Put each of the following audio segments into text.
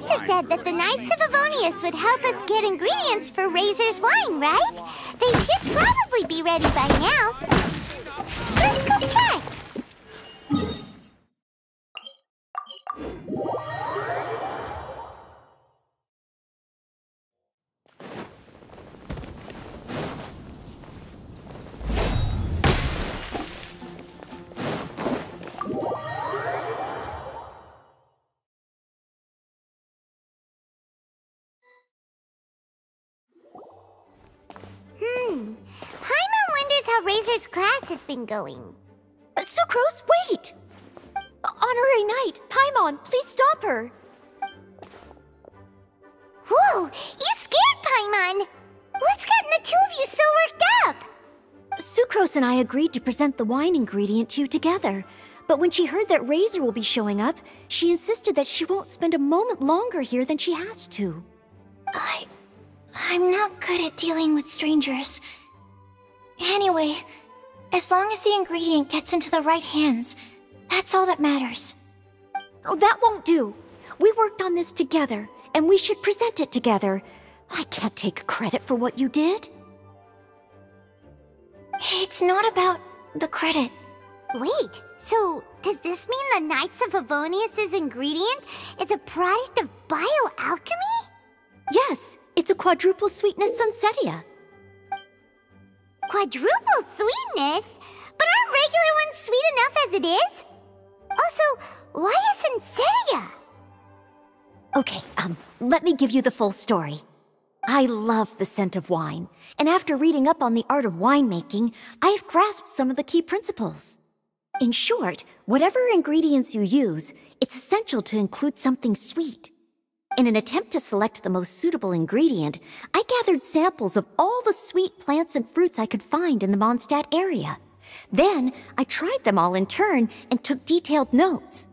Lisa said that the Knights of Avonius would help us get ingredients for Razor's wine, right? They should probably be ready by now. Let's go check. Paimon wonders how Razor's class has been going. Sucrose, wait! Honorary Knight, Paimon, please stop her! Whoa, you scared Paimon! What's gotten the two of you so worked up? Sucrose and I agreed to present the wine ingredient to you together. But when she heard that Razor will be showing up, she insisted that she won't spend a moment longer here than she has to. I'm not good at dealing with strangers. Anyway, as long as the ingredient gets into the right hands, that's all that matters. Oh, that won't do. We worked on this together, and we should present it together. I can't take credit for what you did. It's not about the credit. Wait, so does this mean the Knights of Avonius' ingredient is a product of bioalchemy? Yes, it's a quadruple sweetness sunsetia. Quadruple sweetness? But aren't regular ones sweet enough as it is? Also, why a sunsetia? Okay, let me give you the full story. I love the scent of wine, and after reading up on the art of winemaking, I have grasped some of the key principles. In short, whatever ingredients you use, it's essential to include something sweet. In an attempt to select the most suitable ingredient, I gathered samples of all the sweet plants and fruits I could find in the Mondstadt area. Then, I tried them all in turn and took detailed notes.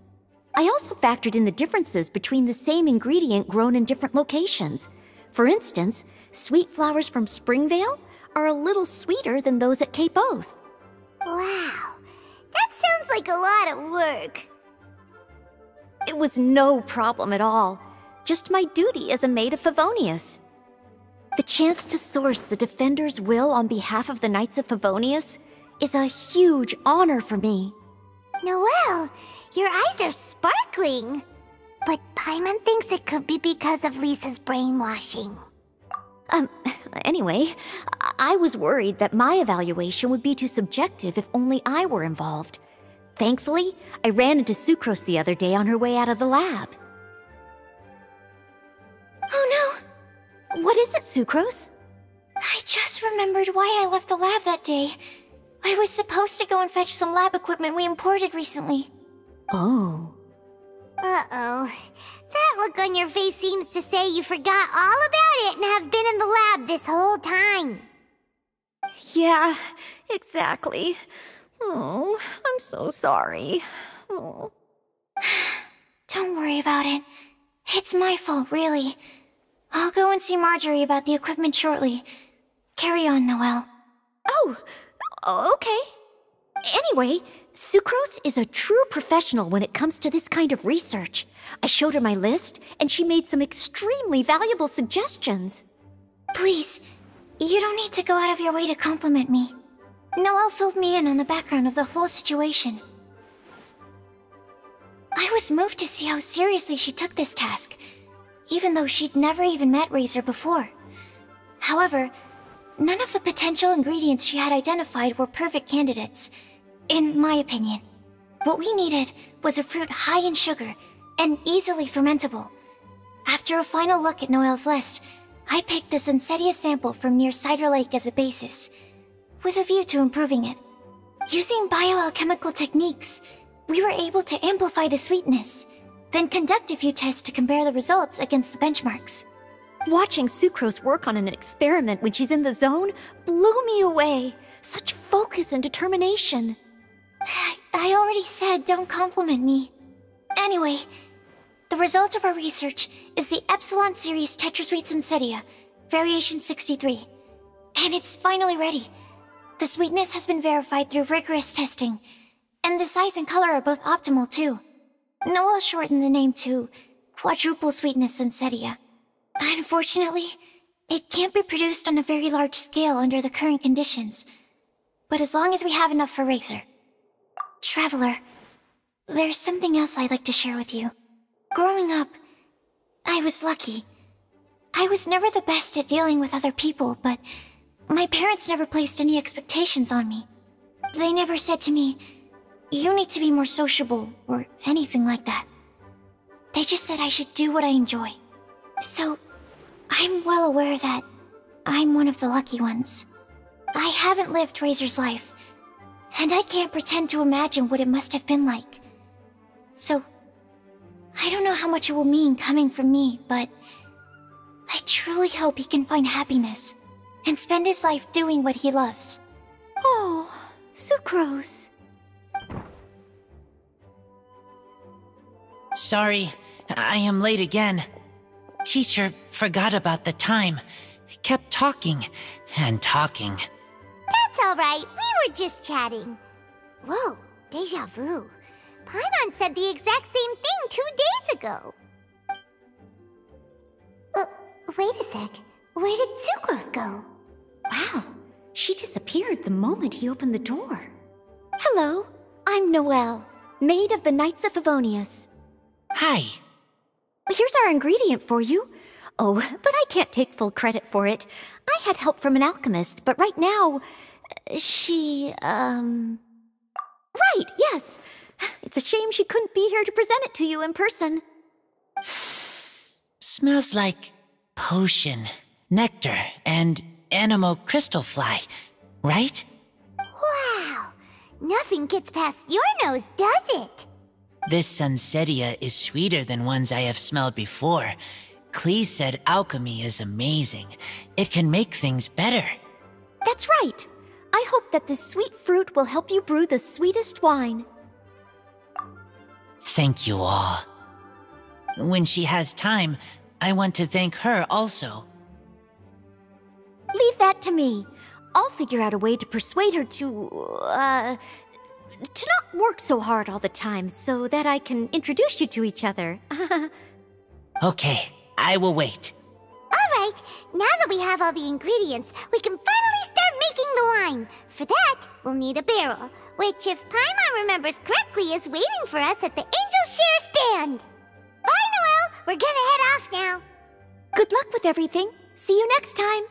I also factored in the differences between the same ingredient grown in different locations. For instance, sweet flowers from Springvale are a little sweeter than those at Cape Oath. Wow, that sounds like a lot of work. It was no problem at all. Just my duty as a maid of Favonius. The chance to source the Defender's will on behalf of the Knights of Favonius is a huge honor for me. Noelle, your eyes are sparkling. But Paimon thinks it could be because of Lisa's brainwashing. Anyway, I was worried that my evaluation would be too subjective if only I were involved. Thankfully, I ran into Sucrose the other day on her way out of the lab. Oh no! What is it, Sucrose? I just remembered why I left the lab that day. I was supposed to go and fetch some lab equipment we imported recently. Oh. Uh-oh. That look on your face seems to say you forgot all about it and have been in the lab this whole time. Yeah, exactly. Oh, I'm so sorry. Oh. Don't worry about it. It's my fault, really. I'll go and see Marjorie about the equipment shortly. Carry on, Noelle. Oh, okay. Anyway, Sucrose is a true professional when it comes to this kind of research. I showed her my list, and she made some extremely valuable suggestions. Please, you don't need to go out of your way to compliment me. Noelle filled me in on the background of the whole situation. I was moved to see how seriously she took this task, even though she'd never even met Razor before. However, none of the potential ingredients she had identified were perfect candidates, in my opinion. What we needed was a fruit high in sugar and easily fermentable. After a final look at Noelle's list, I picked the Sunsetia sample from near Cider Lake as a basis, with a view to improving it. Using bioalchemical techniques, we were able to amplify the sweetness, then conduct a few tests to compare the results against the benchmarks. Watching Sucrose work on an experiment when she's in the zone blew me away. Such focus and determination. I already said don't compliment me. Anyway, the result of our research is the Epsilon Series Tetrasweet Sunsetia, Variation 63. And it's finally ready. The sweetness has been verified through rigorous testing, and the size and color are both optimal too. Noelle shortened the name to quadruple sweetness Sunsetia. Unfortunately, it can't be produced on a very large scale under the current conditions. But as long as we have enough for Razor. Traveler, there's something else I'd like to share with you. Growing up, I was lucky. I was never the best at dealing with other people, but my parents never placed any expectations on me. They never said to me, "You need to be more sociable," or anything like that. They just said I should do what I enjoy. So, I'm well aware that I'm one of the lucky ones. I haven't lived Razor's life, and I can't pretend to imagine what it must have been like. So, I don't know how much it will mean coming from me, but I truly hope he can find happiness and spend his life doing what he loves. Oh, Sucrose. Sorry, I am late again. Teacher forgot about the time. Kept talking and talking. That's all right. We were just chatting. Whoa, deja vu. Paimon said the exact same thing 2 days ago. Wait a sec. Where did Sucrose go? Wow, she disappeared the moment he opened the door. Hello, I'm Noelle, maid of the Knights of Favonius. Hi. Here's our ingredient for you. Oh, but I can't take full credit for it. I had help from an alchemist, but right now, Right, yes. It's a shame she couldn't be here to present it to you in person. Smells like potion, nectar, and animal crystal fly, right? Wow! Nothing gets past your nose, does it? This Sunsetia is sweeter than ones I have smelled before. Clee said alchemy is amazing. It can make things better. That's right. I hope that this sweet fruit will help you brew the sweetest wine. Thank you all. When she has time, I want to thank her also. Leave that to me. I'll figure out a way to persuade her to not work so hard all the time so that I can introduce you to each other. Okay, I will wait. All right, now that we have all the ingredients, we can finally start making the wine. For that, we'll need a barrel, which, if Paimon remembers correctly, is waiting for us at the Angel Share stand. Bye, Noelle. We're gonna head off now. Good luck with everything. See you next time.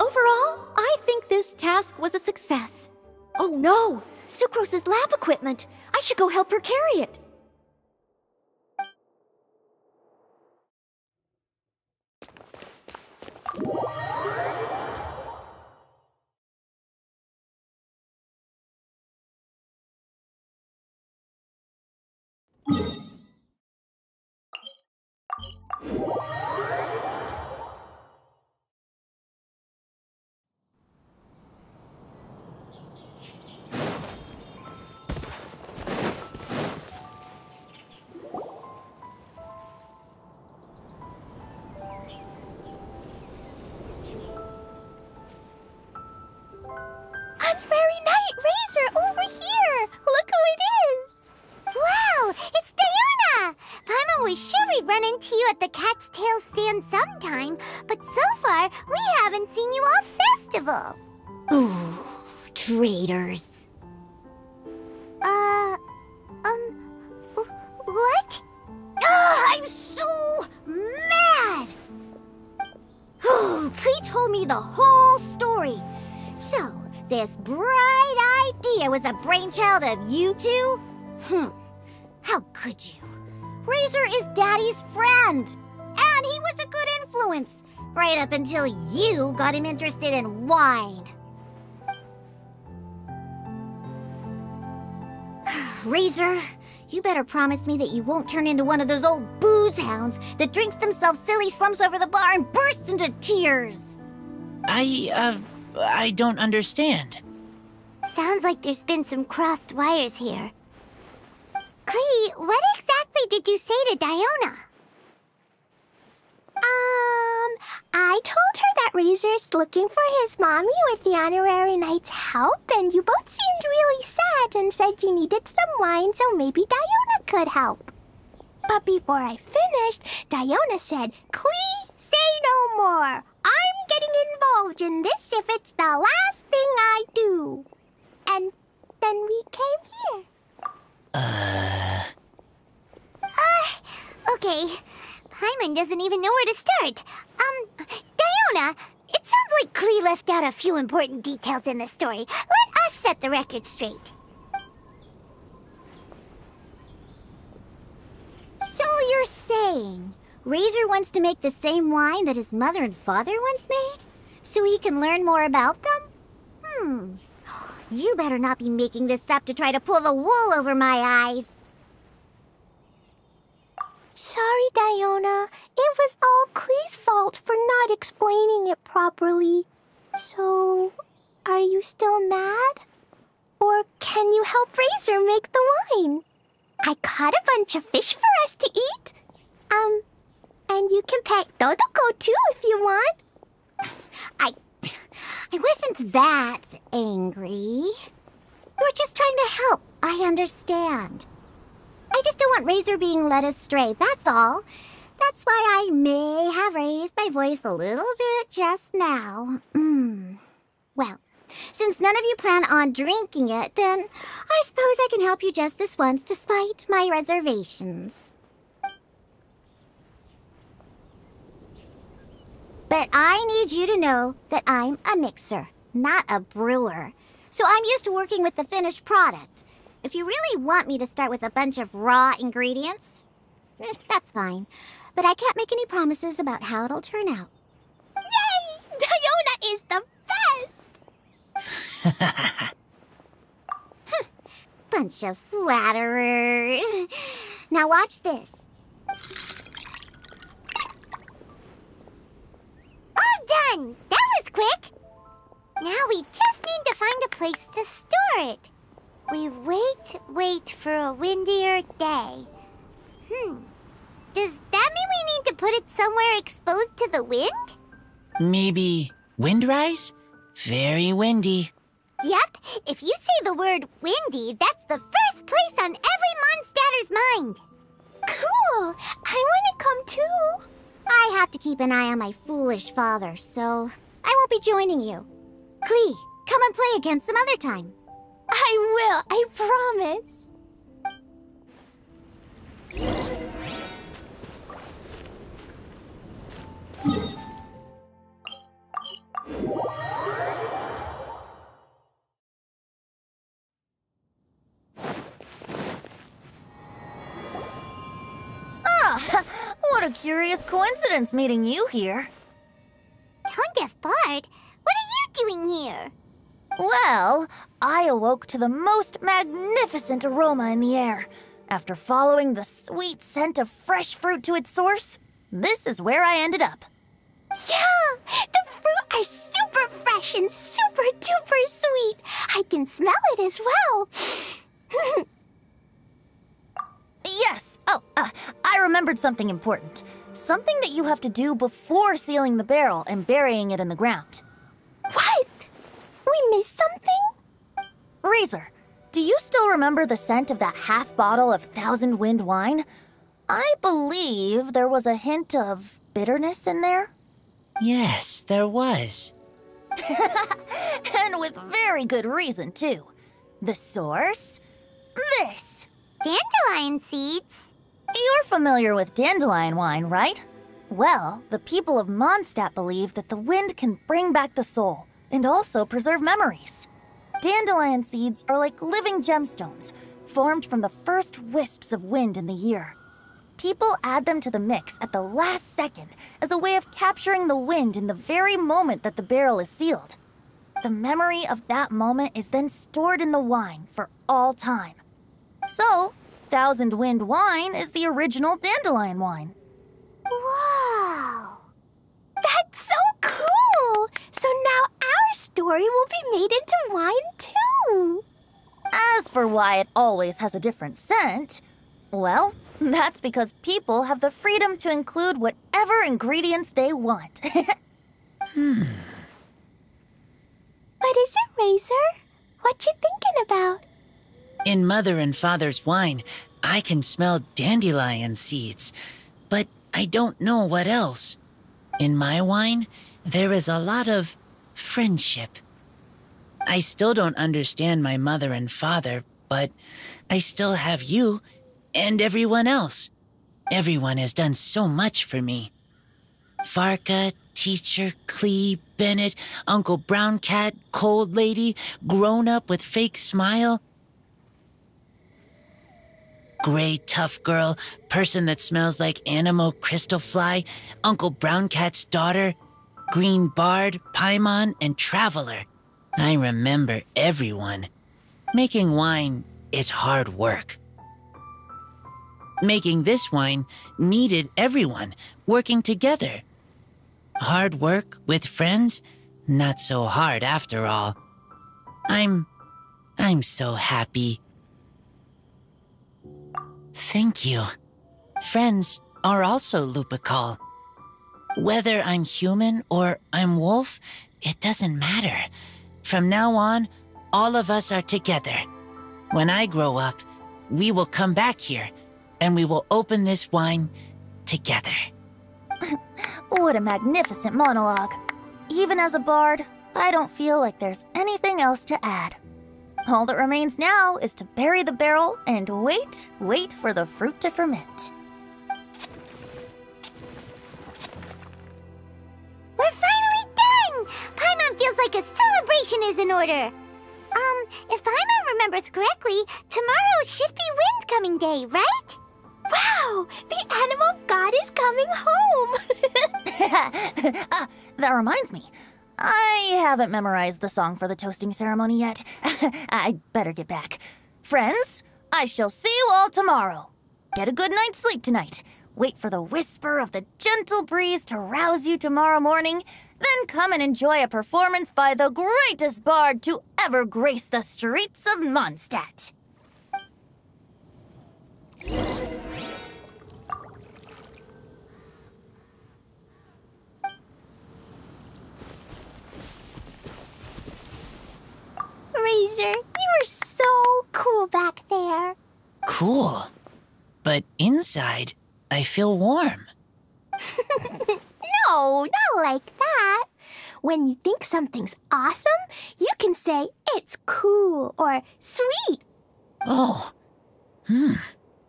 Overall, I think this task was a success. Oh no! Sucrose's lab equipment! I should go help her carry it. Honorary Knight Razor, over here! Look who it is! Wow, it's Diona! Paimon was sure we'd run into you at the Cat's Tail stand sometime, but so far, we haven't seen you all festival. Ooh, traitors. What? I'm so mad! Klee told me the whole story. So, this bright idea was the brainchild of you two? How could you? Razor is Daddy's friend. And he was a good influence. Right up until you got him interested in wine. Razor, you better promise me that you won't turn into one of those old booze hounds that drinks themselves silly, slumps over the bar, and bursts into tears. I don't understand. Sounds like there's been some crossed wires here. Klee, what exactly did you say to Diona? I told her that Razor's looking for his mommy with the honorary knight's help, and you both seemed really sad and said you needed some wine, so maybe Diona could help. But before I finished, Diona said, "Clee, say no more. I'm getting involved in this if it's the last thing I do." And then we came here. Okay. Paimon doesn't even know where to start. Diona, it sounds like Klee left out a few important details in the story. Let us set the record straight. So you're saying Razor wants to make the same wine that his mother and father once made? So he can learn more about them? You better not be making this up to try to pull the wool over my eyes. Sorry, Diona. It was all Klee's fault for not explaining it properly. So, are you still mad? Or can you help Razor make the wine? I caught a bunch of fish for us to eat. And you can pet Dodoko too if you want. I wasn't that angry. We're just trying to help. I understand. I just don't want Razor being led astray, that's all. That's why I may have raised my voice a little bit just now. Well, since none of you plan on drinking it, then I suppose I can help you just this once despite my reservations. But I need you to know that I'm a mixer, not a brewer. So I'm used to working with the finished product. If you really want me to start with a bunch of raw ingredients, that's fine. But I can't make any promises about how it'll turn out. Yay! Diona is the best! Bunch of flatterers. Now watch this. All done! That was quick! Now we just need to find a place to store it. We wait for a windier day. Does that mean we need to put it somewhere exposed to the wind? Maybe windrise? Very windy. Yep, if you say the word windy, that's the first place on every Mondstatter's mind. Cool! I want to come too. I have to keep an eye on my foolish father, so I won't be joining you. Klee, come and play again some other time. I will, I promise. What a curious coincidence meeting you here. Tone-deaf Bard, what are you doing here? Well, I awoke to the most magnificent aroma in the air. After following the sweet scent of fresh fruit to its source, this is where I ended up. Yeah! The fruit are super fresh and super duper sweet. I can smell it as well. Yes! Oh, I remembered something important. Something that you have to do before sealing the barrel and burying it in the ground. What? We missed something? Razor, do you still remember the scent of that half bottle of Thousand Wind wine? I believe there was a hint of bitterness in there. Yes, there was. And with very good reason, too. The source? This. Dandelion seeds? You're familiar with dandelion wine, right? Well, the people of Mondstadt believe that the wind can bring back the soul and also preserve memories. Dandelion seeds are like living gemstones, formed from the first wisps of wind in the year. People add them to the mix at the last second as a way of capturing the wind in the very moment that the barrel is sealed. The memory of that moment is then stored in the wine for all time. So, Thousand Wind wine is the original dandelion wine. Wow! That's so cool! So now our story will be made into wine too. As for why it always has a different scent, well, that's because people have the freedom to include whatever whatever ingredients they want. What is it, Razor? What you thinking about? In Mother and Father's wine, I can smell dandelion seeds, but I don't know what else. In my wine, there is a lot of friendship. I still don't understand my mother and father, but I still have you and everyone else. Everyone has done so much for me. Farka, Teacher, Clee, Bennett, Uncle Brown Cat, Cold Lady, Grown Up with Fake Smile, Gray Tough Girl, Person that Smells like Animo Crystal Fly, Uncle Brown Cat's Daughter, Green Bard, Paimon, and Traveler. I remember everyone. Making wine is hard work. Making this wine needed everyone working together. Hard work with friends? Not so hard after all. I'm so happy. Thank you. Friends are also Lupical. Whether I'm human or I'm wolf, it doesn't matter. From now on, all of us are together. When I grow up, we will come back here, and we will open this wine together. What a magnificent monologue. Even as a bard, I don't feel like there's anything else to add. All that remains now is to bury the barrel and wait for the fruit to ferment. We're finally done! Paimon feels like a celebration is in order. If Paimon remembers correctly, tomorrow should be Wind Coming Day, right? Wow! The animal god is coming home! That reminds me. I haven't memorized the song for the toasting ceremony yet. I'd better get back. Friends, I shall see you all tomorrow. Get a good night's sleep tonight. Wait for the whisper of the gentle breeze to rouse you tomorrow morning. Then come and enjoy a performance by the greatest bard to ever grace the streets of Mondstadt. Razor, you are so cool back there. Cool. But inside, I feel warm. No, not like that. When you think something's awesome, you can say it's cool or sweet. Oh.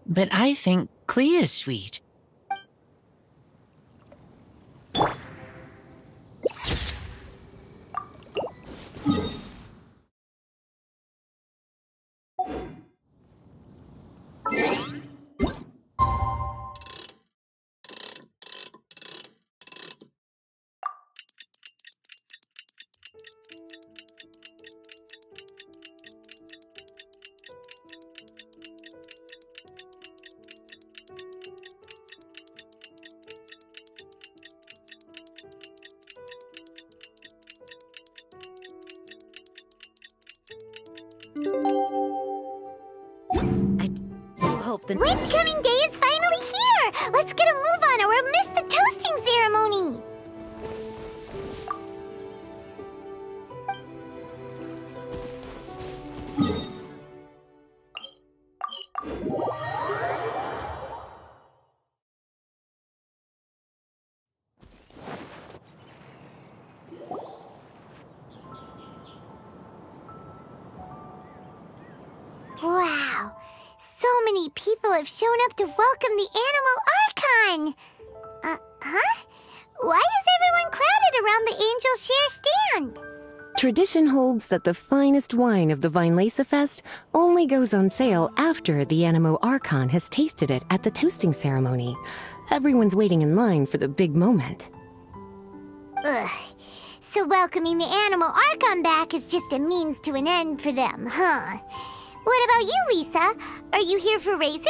But I think Clee is sweet. Wind Coming Day is finally here! Let's get a move on or we'll miss the toasting ceremony! Wow! So many people have shown up to welcome the Animal Archon! Why is everyone crowded around the Angel Share stand? Tradition holds that the finest wine of the Vinelasa Fest only goes on sale after the Animo Archon has tasted it at the toasting ceremony. Everyone's waiting in line for the big moment. Ugh. So welcoming the Animal Archon back is just a means to an end for them, huh? What about you, Lisa? Are you here for Razor?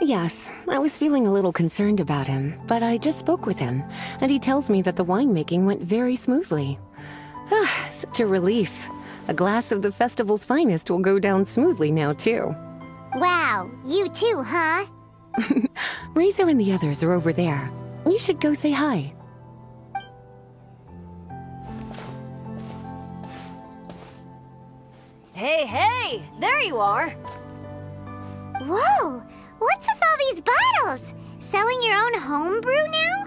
Yes, I was feeling a little concerned about him, but I just spoke with him, and he tells me that the winemaking went very smoothly. Such a relief. A glass of the festival's finest will go down smoothly now, too. Wow, you too, huh? Razor and the others are over there. You should go say hi. Hey, hey! There you are! Whoa! What's with all these bottles? Selling your own homebrew now?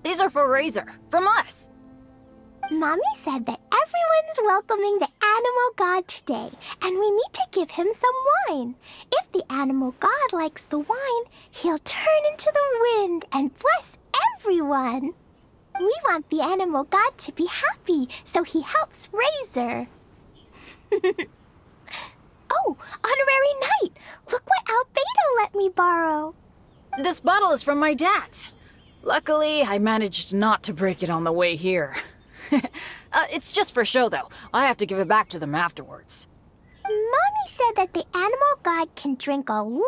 These are for Razor, from us. Mommy said that everyone's welcoming the animal god today, and we need to give him some wine. If the animal god likes the wine, he'll turn into the wind and bless everyone. We want the animal god to be happy, so he helps Razor. Oh, Honorary Knight! Look what Albedo let me borrow. This bottle is from my dad. Luckily, I managed not to break it on the way here. It's just for show, though. I have to give it back to them afterwards. Mommy said that the animal god can drink a lot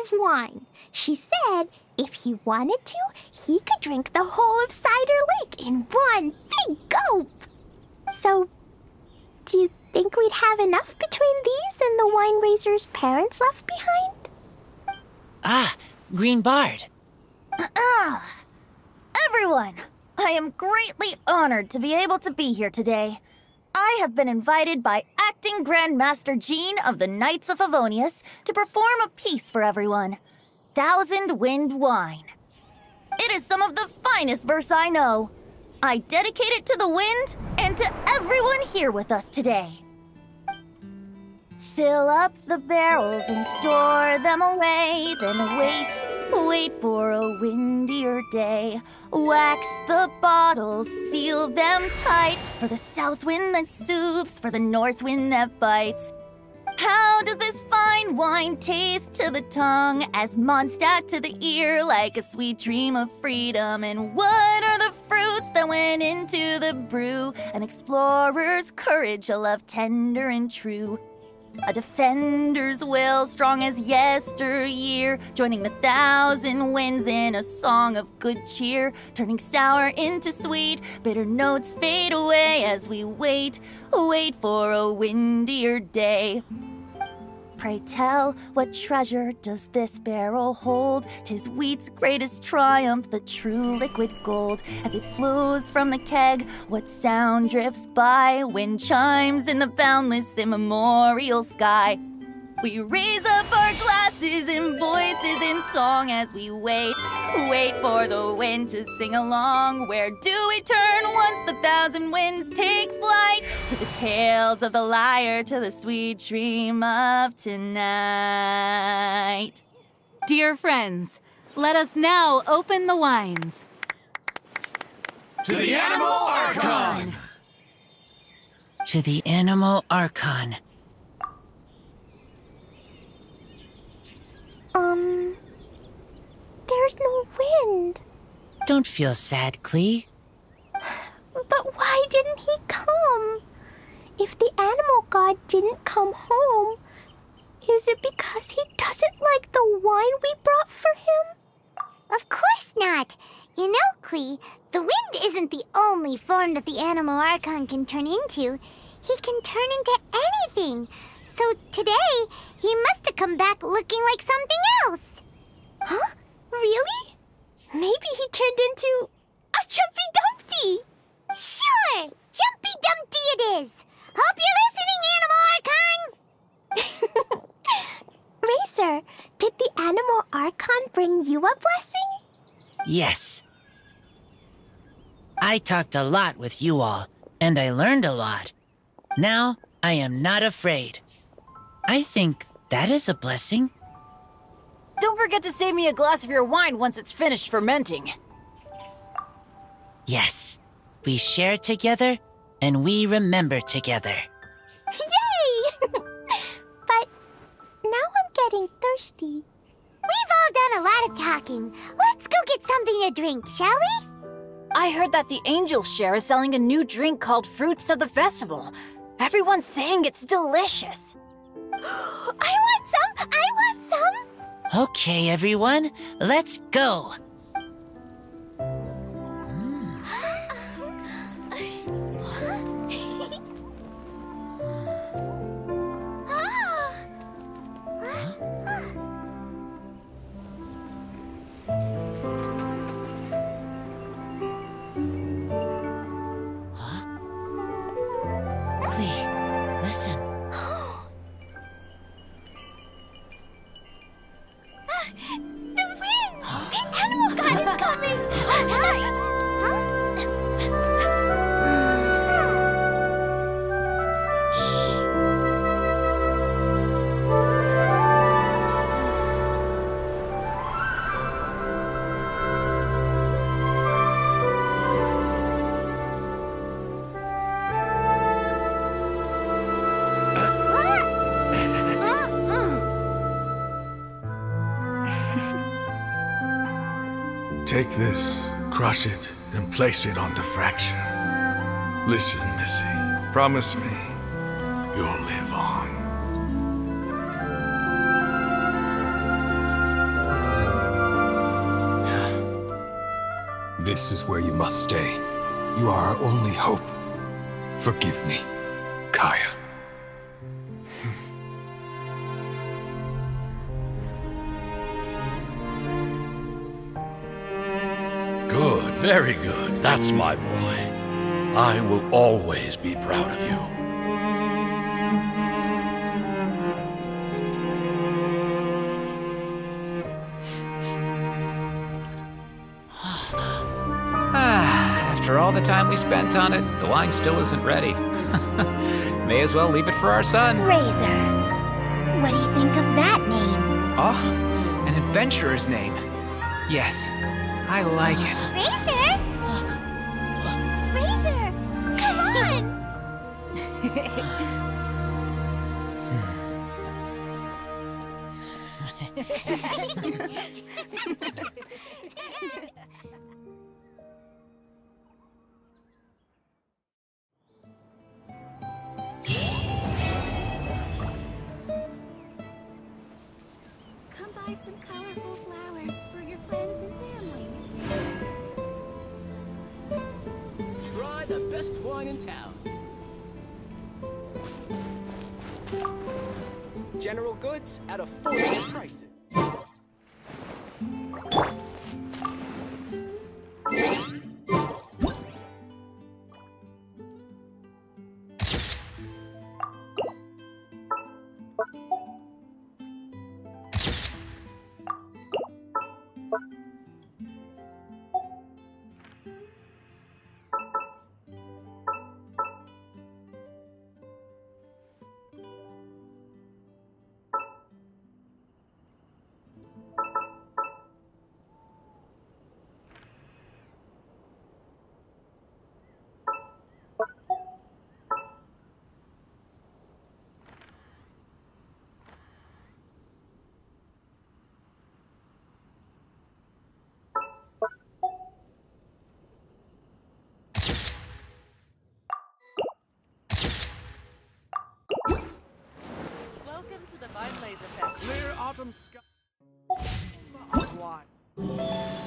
of wine. She said if he wanted to, he could drink the whole of Cider Lake in one big gulp. So, do you think we'd have enough between these and the wine raiser's parents left behind? Ah, Green Bard. Everyone, I am greatly honored to be able to be here today. I have been invited by Acting Grand Master Jean of the Knights of Favonius to perform a piece for everyone. Thousand Wind Wine. It is some of the finest verse I know. I dedicate it to the wind and to everyone here with us today. Fill up the barrels and store them away, then wait for a windier day. Wax the bottles, seal them tight, for the south wind that soothes, for the north wind that bites. How does this fine wine taste to the tongue, as Mondstadt to the ear, like a sweet dream of freedom? And what are the fruits that went into the brew? An explorer's courage, a love tender and true. A defender's will, strong as yesteryear, joining the thousand winds in a song of good cheer, turning sour into sweet, bitter notes fade away as we wait for a windier day. Pray tell, what treasure does this barrel hold? 'Tis wheat's greatest triumph, the true liquid gold. As it flows from the keg, what sound drifts by? Wind chimes in the boundless immemorial sky. We raise up our glasses and voices in song as we wait for the wind to sing along. Where do we turn once the thousand winds take flight? To the tales of the lyre, to the sweet dream of tonight. Dear friends, let us now open the wines. To the Animal Archon! To the Animal Archon. There's no wind. Don't feel sad, Klee. But why didn't he come? If the animal god didn't come home, is it because he doesn't like the wine we brought for him? Of course not. You know, Klee, the wind isn't the only form that the Animal Archon can turn into. He can turn into anything. So today, he must have come back looking like something else. Huh? Really? Maybe he turned into a Jumpy Dumpty. Sure! Jumpy Dumpty it is! Hope you're listening, Animal Archon! Racer, did the Animal Archon bring you a blessing? Yes. I talked a lot with you all, and I learned a lot. Now, I am not afraid. I think that is a blessing. Don't forget to save me a glass of your wine once it's finished fermenting. Yes. We share together, and we remember together. Yay! But now I'm getting thirsty. We've all done a lot of talking. Let's go get something to drink, shall we? I heard that the Angel Share is selling a new drink called Fruits of the Festival. Everyone's saying it's delicious. I want some! I want some! Okay, everyone, let's go. Take this, crush it, and place it on the fracture. Listen, Missy. Promise me you'll live on. This is where you must stay. You are our only hope. Forgive me, Kaya. Good, very good. That's my boy. I will always be proud of you. After all the time we spent on it, the wine still isn't ready. May as well leave it for our son. Razor. What do you think of that name? Oh, an adventurer's name. Yes, I like it. Razor? Razor! Come on! Come buy some colorful flowers for your friends and family. Try the best wine in town. General goods at affordable prices. Welcome to the Vine Laser Fest. Clear autumn sky. Wine.